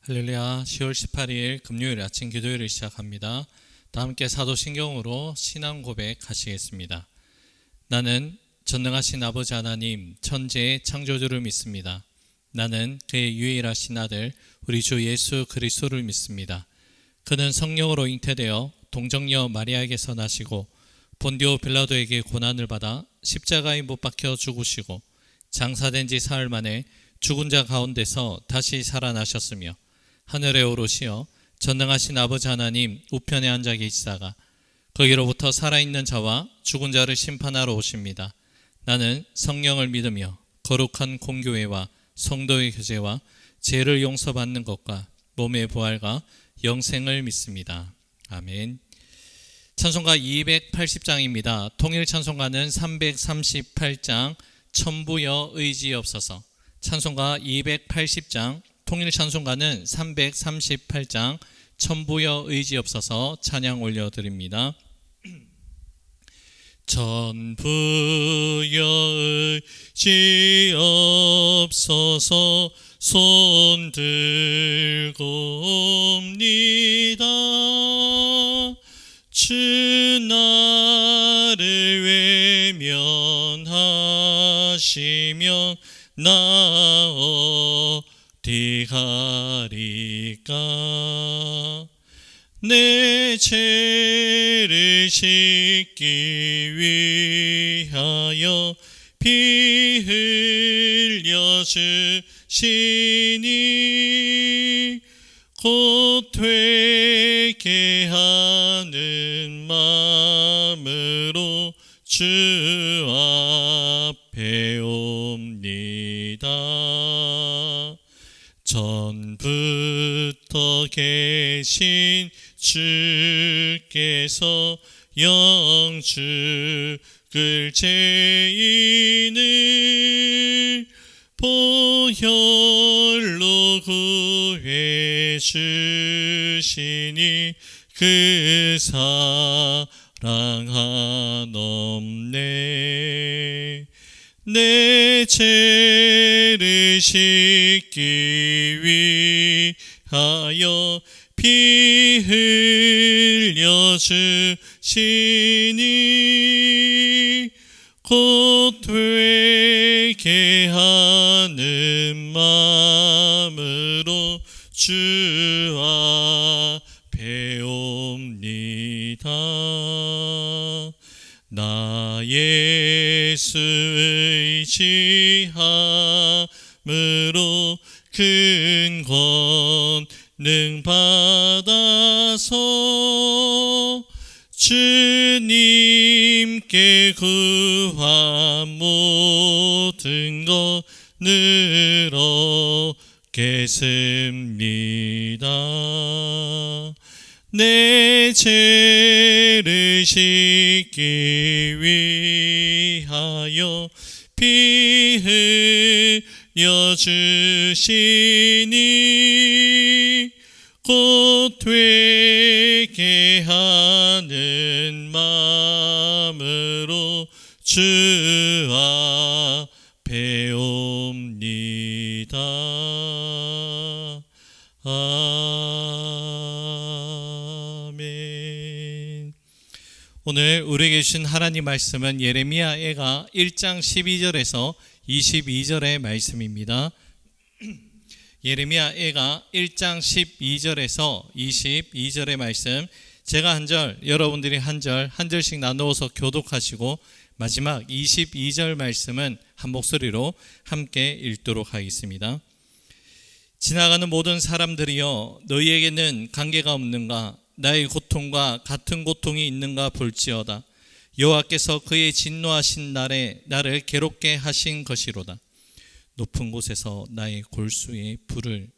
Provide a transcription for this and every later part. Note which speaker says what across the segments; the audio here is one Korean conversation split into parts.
Speaker 1: 할렐루야. 10월 18일 금요일 아침 기도회를 시작합니다. 다 함께 사도신경으로 신앙 고백하시겠습니다. 나는 전능하신 아버지 하나님 천지의 창조주를 믿습니다. 나는 그의 유일하신 아들 우리 주 예수 그리스도를 믿습니다. 그는 성령으로 잉태되어 동정녀 마리아에게서 나시고 본디오 빌라도에게 고난을 받아 십자가에 못 박혀 죽으시고 장사된 지 사흘 만에 죽은 자 가운데서 다시 살아나셨으며 하늘에 오르시어 전능하신 아버지 하나님 우편에 앉아 계시다가 거기로부터 살아있는 자와 죽은 자를 심판하러 오십니다. 나는 성령을 믿으며 거룩한 공교회와 성도의 교제와 죄를 용서받는 것과 몸의 부활과 영생을 믿습니다. 아멘. 찬송가 280장입니다. 통일 찬송가는 338장 천부여 의지없어서, 찬송가 280장, 통일 찬송가는 338장 천부여 의지없어서 찬양 올려드립니다. 천부여 의지없어서 손 들고 옵니다. 주 나를 외면하시면 나 어디 가리까. 내 죄를 씻기 위하여 피 흘려 주시니 곧 되게 하는 마음으로 주 앞에 옵니다. 전부터 계신 주께서 영죽을 죄인을 보혈로 구해 주시니 그 사랑 한없네. 내 죄를 씻기 위하여 피 흘려 주시니 곧 되게 하는 마음으로 주 앞에 옵니다. 나 예수 의지함으로 큰 권능 받아서 주님께 구한 모든 것 늘어겠습니다. 내 죄를 씻기 위하여 피 흘려 주시니 곧 되게 하는 마음으로 주 앞에 옵니다. 아멘. 오늘 우리에게 주신 하나님 말씀은 예레미야애가 1장 12절에서 22절의 말씀입니다. 예레미야애가 1장 12절에서 22절의 말씀, 제가 한 절, 여러분들이 한 절씩 나누어서 교독하시고 마지막 22절 말씀은 한 목소리로 함께 읽도록 하겠습니다. 지나가는 모든 사람들이여, 너희에게는 관계가 없는가? 나의 고통과 같은 고통이 있는가 볼지어다. 여호와께서 그의 진노하신 날에 나를 괴롭게 하신 것이로다. 높은 곳에서 나의 골수에 불을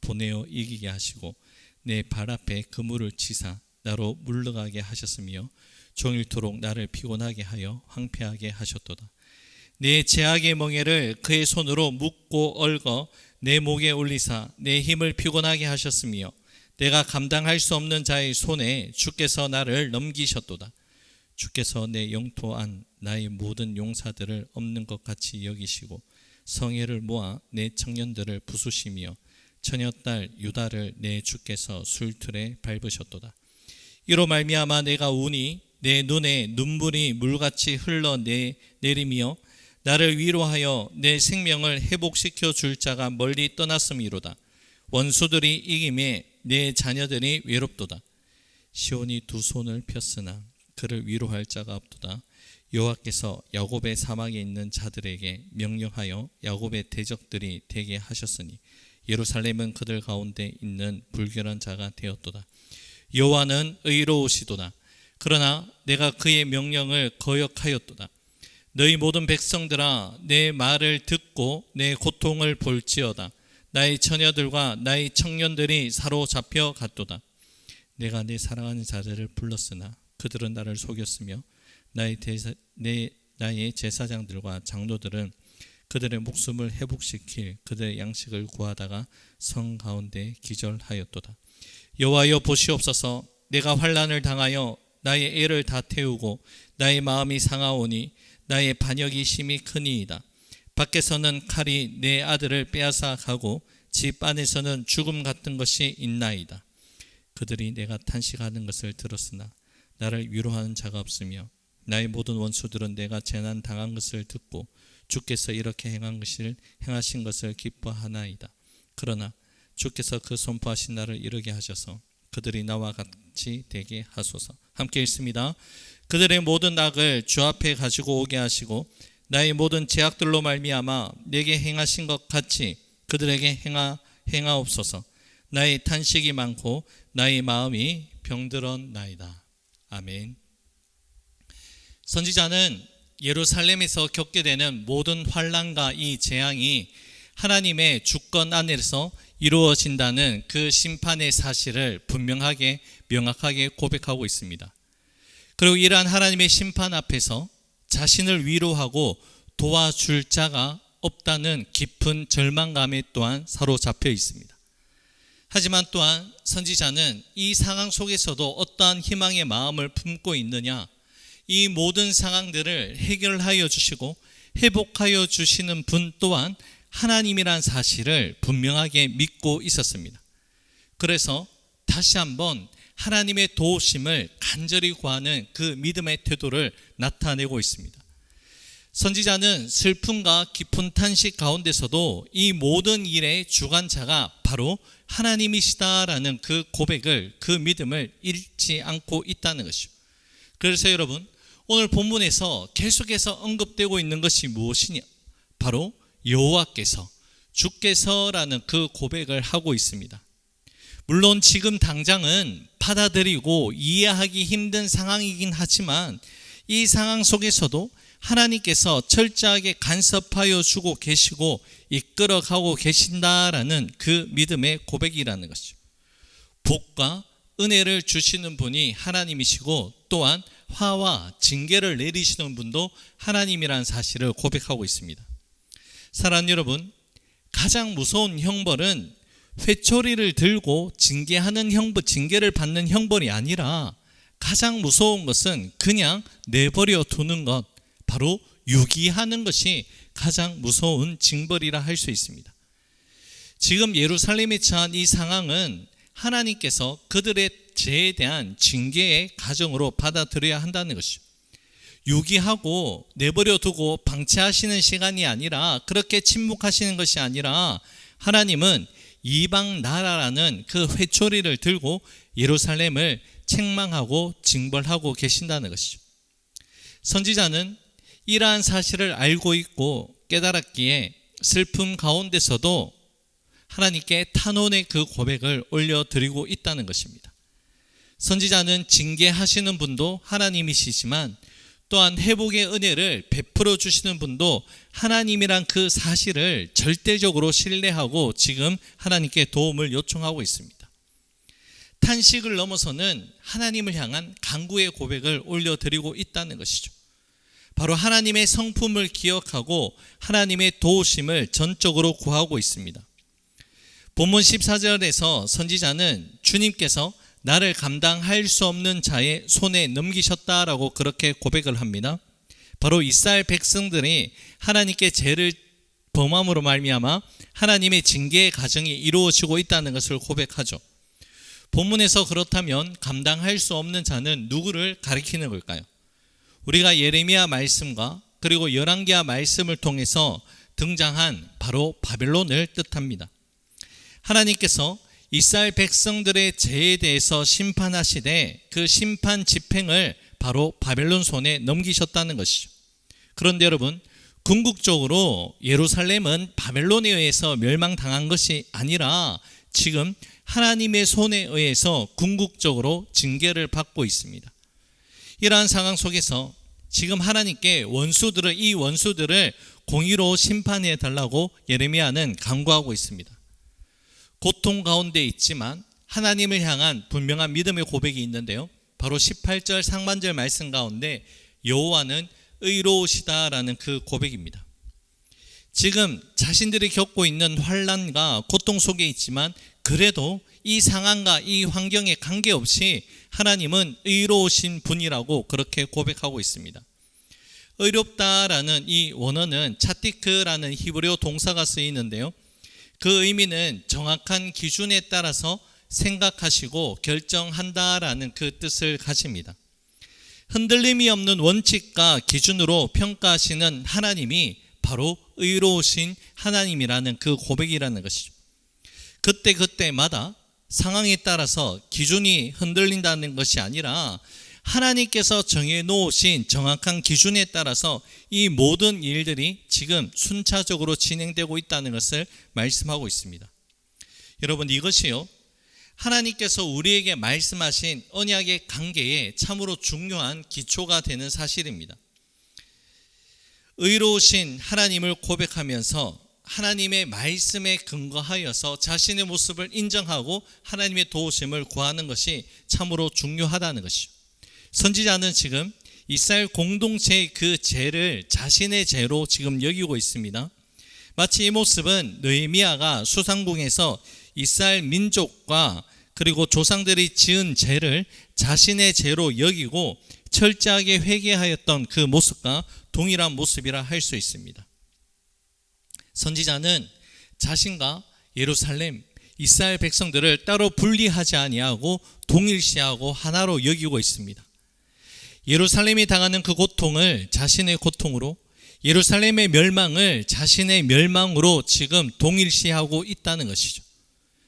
Speaker 1: 보내어 이기게 하시고 내 발 앞에 그물을 치사 나로 물러가게 하셨으며 종일토록 나를 피곤하게 하여 황폐하게 하셨도다. 내 제약의 멍에를 그의 손으로 묶고 얽어 내 목에 올리사 내 힘을 피곤하게 하셨으며 내가 감당할 수 없는 자의 손에 주께서 나를 넘기셨도다. 주께서 내 영토 안 나의 모든 용사들을 없는 것 같이 여기시고 성회를 모아 내 청년들을 부수시며 처녀딸 유다를 내 주께서 술틀에 밟으셨도다. 이로 말미암아 내가 우니 내 눈에 눈물이 물같이 흘러내리며 나를 위로하여 내 생명을 회복시켜 줄 자가 멀리 떠났음이로다. 원수들이 이김에 내 자녀들이 외롭도다. 시온이 두 손을 폈으나 그를 위로할 자가 없도다. 여호와께서 야곱의 사막에 있는 자들에게 명령하여 야곱의 대적들이 되게 하셨으니 예루살렘은 그들 가운데 있는 불결한 자가 되었도다. 여호와는 의로우시도다. 그러나 내가 그의 명령을 거역하였도다. 너희 모든 백성들아, 내 말을 듣고 내 고통을 볼지어다. 나의 처녀들과 나의 청년들이 사로잡혀 갔도다. 내가 내 사랑하는 자들을 불렀으나 그들은 나를 속였으며 나의 제사장들과 장로들은 그들의 목숨을 회복시킬 그들의 양식을 구하다가 성 가운데 기절하였도다. 여호와여 보시옵소서. 내가 환난을 당하여 나의 애를 다 태우고 나의 마음이 상하오니 나의 반역이 심히 크니이다. 밖에서는 칼이 내 아들을 빼앗아 가고 집 안에서는 죽음 같은 것이 있나이다. 그들이 내가 탄식하는 것을 들었으나 나를 위로하는 자가 없으며 나의 모든 원수들은 내가 재난 당한 것을 듣고 주께서 이렇게 행하신 것을 기뻐하나이다. 그러나 주께서 그 선포하신 날을 이르게 하셔서 그들이 나와 같이 되게 하소서. 함께 읽습니다. 그들의 모든 악을 주 앞에 가지고 오게 하시고 나의 모든 죄악들로 말미암아 내게 행하신 것 같이 그들에게 행하옵소서. 나의 탄식이 많고 나의 마음이 병들었나이다. 아멘. 선지자는 예루살렘에서 겪게 되는 모든 환난과 이 재앙이 하나님의 주권 안에서 이루어진다는 그 심판의 사실을 분명하게 명확하게 고백하고 있습니다. 그리고 이러한 하나님의 심판 앞에서 자신을 위로하고 도와줄 자가 없다는 깊은 절망감에 또한 사로잡혀 있습니다. 하지만 또한 선지자는 이 상황 속에서도 어떠한 희망의 마음을 품고 있느냐, 이 모든 상황들을 해결하여 주시고 회복하여 주시는 분 또한 하나님이란 사실을 분명하게 믿고 있었습니다. 그래서 다시 한번 하나님의 도우심을 간절히 구하는 그 믿음의 태도를 나타내고 있습니다. 선지자는 슬픔과 깊은 탄식 가운데서도 이 모든 일의 주관자가 바로 하나님이시다라는 그 고백을, 그 믿음을 잃지 않고 있다는 것이죠. 그래서 여러분, 오늘 본문에서 계속해서 언급되고 있는 것이 무엇이냐? 바로 여호와께서, 주께서라는 그 고백을 하고 있습니다. 물론 지금 당장은 받아들이고 이해하기 힘든 상황이긴 하지만 이 상황 속에서도 하나님께서 철저하게 간섭하여 주고 계시고 이끌어가고 계신다라는 그 믿음의 고백이라는 것이죠. 복과 은혜를 주시는 분이 하나님이시고 또한 화와 징계를 내리시는 분도 하나님이라는 사실을 고백하고 있습니다. 사랑하는 여러분, 가장 무서운 형벌은 회초리를 들고 징계를 받는 형벌이 아니라 가장 무서운 것은 그냥 내버려 두는 것, 바로 유기하는 것이 가장 무서운 징벌이라 할 수 있습니다. 지금 예루살렘에 처한 이 상황은 하나님께서 그들의 죄에 대한 징계의 가정으로 받아들여야 한다는 것이죠. 유기하고 내버려 두고 방치하시는 시간이 아니라, 그렇게 침묵하시는 것이 아니라 하나님은 이방 나라라는 그 회초리를 들고 예루살렘을 책망하고 징벌하고 계신다는 것이죠. 선지자는 이러한 사실을 알고 있고 깨달았기에 슬픔 가운데서도 하나님께 탄원의 그 고백을 올려드리고 있다는 것입니다. 선지자는 징계하시는 분도 하나님이시지만 또한 회복의 은혜를 베풀어 주시는 분도 하나님이란 그 사실을 절대적으로 신뢰하고 지금 하나님께 도움을 요청하고 있습니다. 탄식을 넘어서는 하나님을 향한 간구의 고백을 올려드리고 있다는 것이죠. 바로 하나님의 성품을 기억하고 하나님의 도우심을 전적으로 구하고 있습니다. 본문 14절에서 선지자는 주님께서 나를 감당할 수 없는 자의 손에 넘기셨다라고 그렇게 고백을 합니다. 바로 이스라엘 백성들이 하나님께 죄를 범함으로 말미암아 하나님의 징계의 과정이 이루어지고 있다는 것을 고백하죠. 본문에서 그렇다면 감당할 수 없는 자는 누구를 가리키는 걸까요? 우리가 예레미야 말씀과 그리고 열왕기하 말씀을 통해서 등장한 바로 바벨론을 뜻합니다. 하나님께서 이스라엘 백성들의 죄에 대해서 심판하시되 그 심판 집행을 바로 바벨론 손에 넘기셨다는 것이죠. 그런데 여러분, 궁극적으로 예루살렘은 바벨론에 의해서 멸망당한 것이 아니라 지금 하나님의 손에 의해서 궁극적으로 징계를 받고 있습니다. 이러한 상황 속에서 지금 하나님께 이 원수들을 공의로 심판해 달라고 예레미야는 간구하고 있습니다. 고통 가운데 있지만 하나님을 향한 분명한 믿음의 고백이 있는데요. 바로 18절 상반절 말씀 가운데 여호와는 의로우시다라는 그 고백입니다. 지금 자신들이 겪고 있는 환난과 고통 속에 있지만 그래도 이 상황과 이 환경에 관계없이 하나님은 의로우신 분이라고 그렇게 고백하고 있습니다. 의롭다라는 이 원어는 차티크라는 히브리어 동사가 쓰이는데요. 그 의미는 정확한 기준에 따라서 생각하시고 결정한다라는 그 뜻을 가집니다. 흔들림이 없는 원칙과 기준으로 평가하시는 하나님이 바로 의로우신 하나님이라는 그 고백이라는 것이죠. 그때마다 상황에 따라서 기준이 흔들린다는 것이 아니라 하나님께서 정해 놓으신 정확한 기준에 따라서 이 모든 일들이 지금 순차적으로 진행되고 있다는 것을 말씀하고 있습니다. 여러분, 이것이요, 하나님께서 우리에게 말씀하신 언약의 관계에 참으로 중요한 기초가 되는 사실입니다. 의로우신 하나님을 고백하면서 하나님의 말씀에 근거하여서 자신의 모습을 인정하고 하나님의 도우심을 구하는 것이 참으로 중요하다는 것이죠. 선지자는 지금 이스라엘 공동체의 그 죄를 자신의 죄로 지금 여기고 있습니다. 마치 이 모습은 느헤미야가 수상궁에서 이스라엘 민족과 그리고 조상들이 지은 죄를 자신의 죄로 여기고 철저하게 회개하였던 그 모습과 동일한 모습이라 할 수 있습니다. 선지자는 자신과 예루살렘, 이스라엘 백성들을 따로 분리하지 아니하고 동일시하고 하나로 여기고 있습니다. 예루살렘이 당하는 그 고통을 자신의 고통으로, 예루살렘의 멸망을 자신의 멸망으로 지금 동일시하고 있다는 것이죠.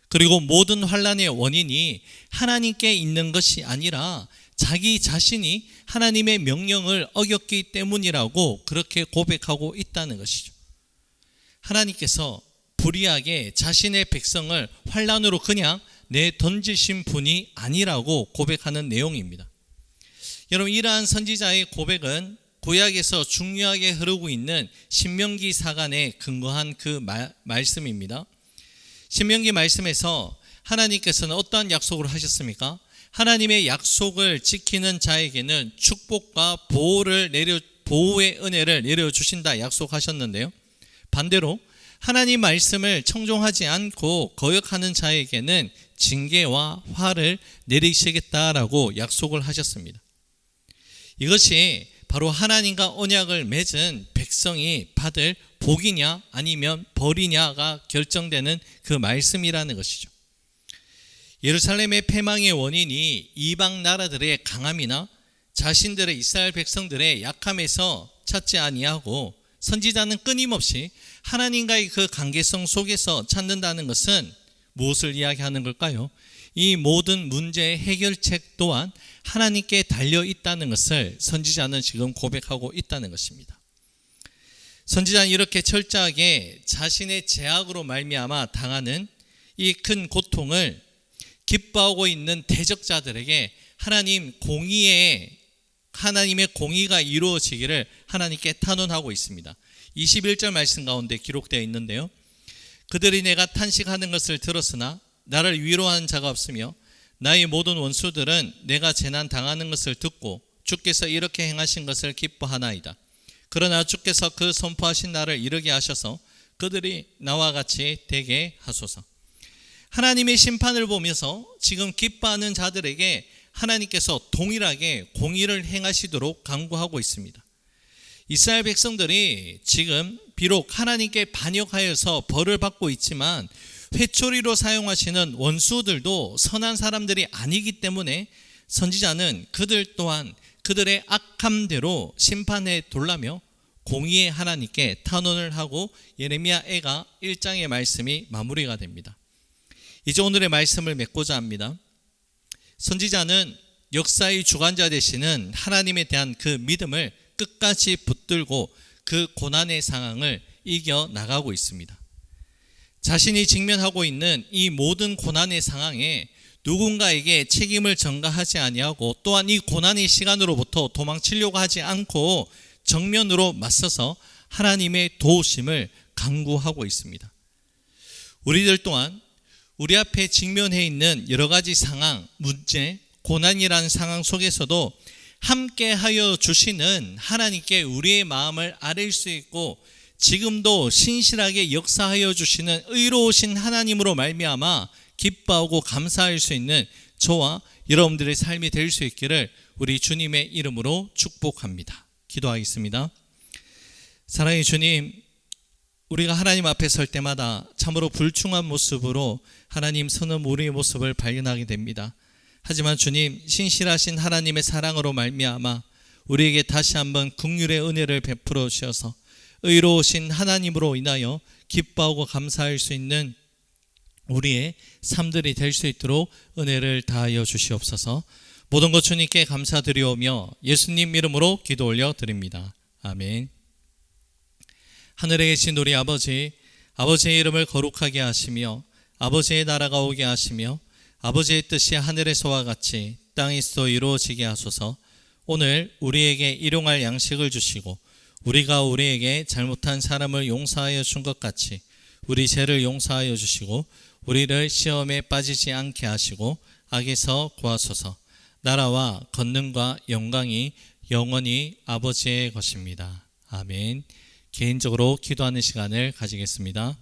Speaker 1: 그리고 모든 환난의 원인이 하나님께 있는 것이 아니라 자기 자신이 하나님의 명령을 어겼기 때문이라고 그렇게 고백하고 있다는 것이죠. 하나님께서 불의하게 자신의 백성을 환난으로 그냥 내던지신 분이 아니라고 고백하는 내용입니다. 여러분, 이러한 선지자의 고백은 구약에서 중요하게 흐르고 있는 신명기 사관에 근거한 그 말씀입니다. 신명기 말씀에서 하나님께서는 어떠한 약속을 하셨습니까? 하나님의 약속을 지키는 자에게는 축복과 보호의 은혜를 내려주신다 약속하셨는데요. 반대로 하나님 말씀을 청종하지 않고 거역하는 자에게는 징계와 화를 내리시겠다라고 약속을 하셨습니다. 이것이 바로 하나님과 언약을 맺은 백성이 받을 복이냐 아니면 벌이냐가 결정되는 그 말씀이라는 것이죠. 예루살렘의 패망의 원인이 이방 나라들의 강함이나 자신들의 이스라엘 백성들의 약함에서 찾지 아니하고 선지자는 끊임없이 하나님과의 그 관계성 속에서 찾는다는 것은 무엇을 이야기하는 걸까요? 이 모든 문제의 해결책 또한 하나님께 달려 있다는 것을 선지자는 지금 고백하고 있다는 것입니다. 선지자는 이렇게 철저하게 자신의 죄악으로 말미암아 당하는 이 큰 고통을 기뻐하고 있는 대적자들에게 하나님의 공의가 이루어지기를 하나님께 탄원하고 있습니다. 21절 말씀 가운데 기록되어 있는데요. 그들이 내가 탄식하는 것을 들었으나 나를 위로하는 자가 없으며 나의 모든 원수들은 내가 재난 당하는 것을 듣고 주께서 이렇게 행하신 것을 기뻐하나이다. 그러나 주께서 그 선포하신 날을 이르게 하셔서 그들이 나와 같이 되게 하소서. 하나님의 심판을 보면서 지금 기뻐하는 자들에게 하나님께서 동일하게 공의를 행하시도록 간구하고 있습니다. 이스라엘 백성들이 지금 비록 하나님께 반역하여서 벌을 받고 있지만 회초리로 사용하시는 원수들도 선한 사람들이 아니기 때문에 선지자는 그들 또한 그들의 악함대로 심판해 돌라며 공의의 하나님께 탄원을 하고 예레미야 애가 1장의 말씀이 마무리가 됩니다. 이제 오늘의 말씀을 맺고자 합니다. 선지자는 역사의 주관자 되시는 하나님에 대한 그 믿음을 끝까지 붙들고 그 고난의 상황을 이겨나가고 있습니다. 자신이 직면하고 있는 이 모든 고난의 상황에 누군가에게 책임을 전가하지 아니하고 또한 이 고난의 시간으로부터 도망치려고 하지 않고 정면으로 맞서서 하나님의 도우심을 간구하고 있습니다. 우리들 또한 우리 앞에 직면해 있는 여러 가지 상황, 문제, 고난이라는 상황 속에서도 함께하여 주시는 하나님께 우리의 마음을 아뢰일 수 있고 지금도 신실하게 역사하여 주시는 의로우신 하나님으로 말미암아 기뻐하고 감사할 수 있는 저와 여러분들의 삶이 될 수 있기를 우리 주님의 이름으로 축복합니다. 기도하겠습니다. 사랑의 주님, 우리가 하나님 앞에 설 때마다 참으로 불충한 모습으로 하나님 서는 우리의 모습을 발견하게 됩니다. 하지만 주님, 신실하신 하나님의 사랑으로 말미암아 우리에게 다시 한번 긍휼의 은혜를 베풀어 주셔서 의로우신 하나님으로 인하여 기뻐하고 감사할 수 있는 우리의 삶들이 될 수 있도록 은혜를 다하여 주시옵소서. 모든 것 주님께 감사드리오며 예수님 이름으로 기도 올려 드립니다. 아멘. 하늘에 계신 우리 아버지, 아버지의 이름을 거룩하게 하시며 아버지의 나라가 오게 하시며 아버지의 뜻이 하늘에서와 같이 땅에서도 이루어지게 하소서. 오늘 우리에게 일용할 양식을 주시고 우리가 우리에게 잘못한 사람을 용서하여 준 것 같이 우리 죄를 용서하여 주시고 우리를 시험에 빠지지 않게 하시고 악에서 구하소서. 나라와 권능과 영광이 영원히 아버지의 것입니다. 아멘. 개인적으로 기도하는 시간을 가지겠습니다.